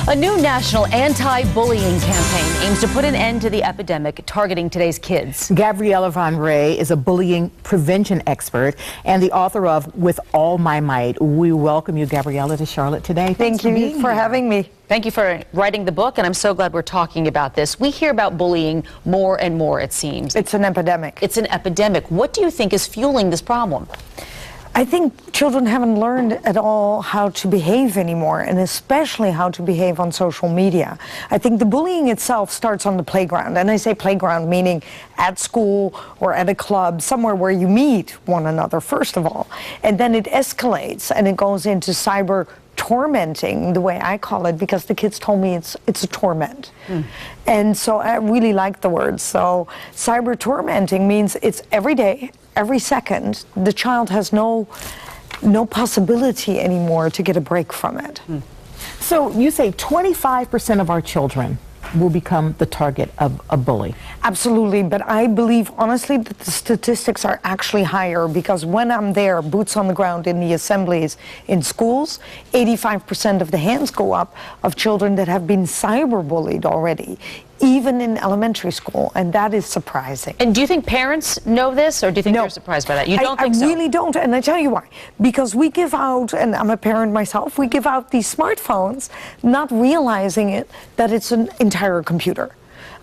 A new national anti-bullying campaign aims to put an end to the epidemic targeting today's kids. Gabriella is a bullying prevention expert and the author of With All My Might. We welcome you, Gabriella, to Charlotte today. Thank you for having me. Thank you for writing the book, and I'm so glad we're talking about this. We hear about bullying more and more, it seems. It's an epidemic. It's an epidemic. What do you think is fueling this problem? I think children haven't learned at all how to behave anymore, and especially how to behave on social media. I think the bullying itself starts on the playground, and I say playground meaning at school or at a club, somewhere where you meet one another, first of all. And then it escalates, and it goes into cyber tormenting, the way I call it, because the kids told me it's a torment. And so I really like the word. So cyber tormenting means it's every day, every second. The child has no possibility anymore to get a break from it. So you say 25% of our children will become the target of a bully. Absolutely, but I believe honestly that the statistics are actually higher, because when I'm there, boots on the ground in the assemblies in schools, 85% of the hands go up of children that have been cyberbullied already, even in elementary school, and that is surprising. And do you think parents know this, or do you think they're surprised by that? You don't think so? I really don't, and I tell you why. Because we give out, and I'm a parent myself, we give out these smartphones, not realizing it, that it's an entire computer.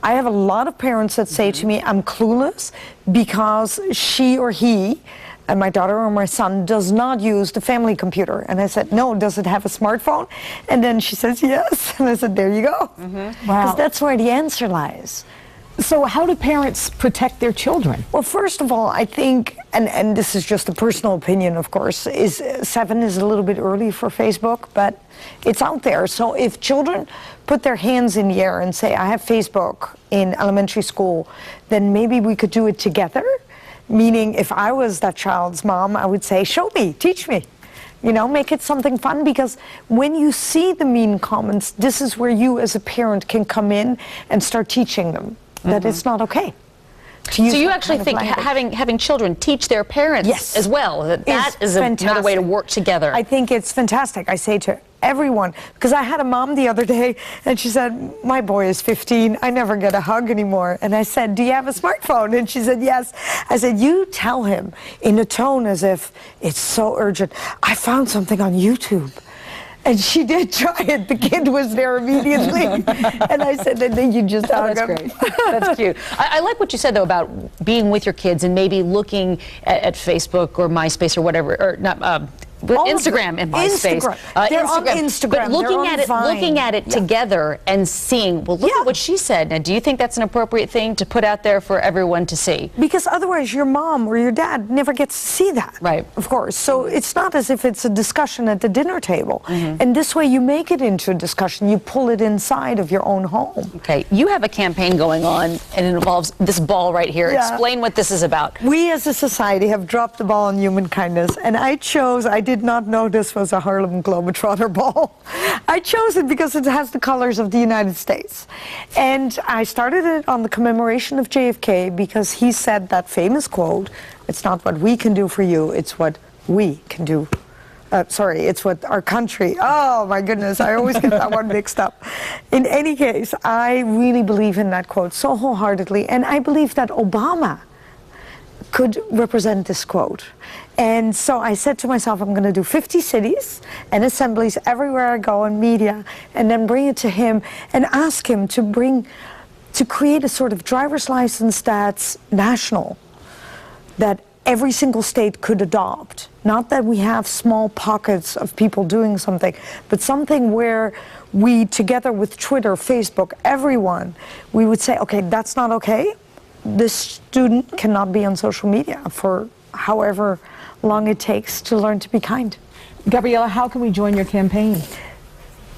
I have a lot of parents that say to me, I'm clueless because she or he, and my daughter or my son, does not use the family computer. And I said, no, does it have a smartphone? And then she says, yes. And I said, there you go. Because that's where the answer lies. So how do parents protect their children? Well, first of all, I think, and this is just a personal opinion, of course, 7 is a little bit early for Facebook, but it's out there. So if children put their hands in the air and say, I have Facebook in elementary school, then maybe we could do it together. Meaning, if I was that child's mom, I would say, show me, teach me. You know, make it something fun, because when you see the mean comments, this is where you as a parent can come in and start teaching them that it's not okay. So you actually think having children teach their parents as well, that is another way to work together. I think it's fantastic. I say to everyone, because I had a mom the other day and she said, my boy is 15, I never get a hug anymore. And I said, do you have a smartphone? And she said, yes. I said, you tell him in a tone as if it's so urgent, I found something on YouTube. And she did try it. The kid was there immediately. And I said, and then you just hug him. That's great. That's cute. I like what you said, though, about being with your kids and maybe looking at Facebook or MySpace or whatever, or not, Instagram and MySpace. They're on Instagram. But looking at it together and seeing, well, look at what she said. Now, do you think that's an appropriate thing to put out there for everyone to see? Because otherwise your mom or your dad never gets to see that. Right. Of course. So it's not as if it's a discussion at the dinner table. And this way you make it into a discussion. You pull it inside of your own home. Okay. You have a campaign going on, and it involves this ball right here. Explain what this is about. We as a society have dropped the ball on human kindness, and I did not know this was a Harlem Globetrotter ball. I chose it because it has the colors of the United States. And I started it on the commemoration of JFK because he said that famous quote, it's not what we can do for you, it's what we can do. It's what our country, oh my goodness, I always get that one mixed up. In any case, I really believe in that quote so wholeheartedly, and I believe that Obama could represent this quote. And so I said to myself, I'm going to do 50 cities and assemblies everywhere I go in media, and then bring it to him and ask him to create a sort of driver's license that's national, that every single state could adopt. Not that we have small pockets of people doing something, but something where we, together with Twitter, Facebook, everyone, we would say, okay, that's not okay. This student cannot be on social media for however long it takes to learn to be kind. Gabriella, how can we join your campaign?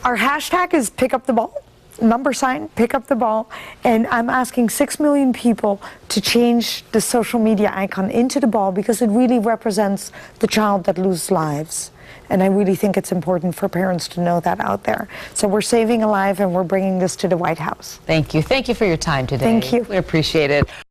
Our hashtag is pickuptheball, #pickuptheball, and I'm asking 6 million people to change the social media icon into the ball, because it really represents the child that loses lives. And I really think it's important for parents to know that out there. So we're saving a life, and we're bringing this to the White House. Thank you. Thank you for your time today. Thank you. We appreciate it.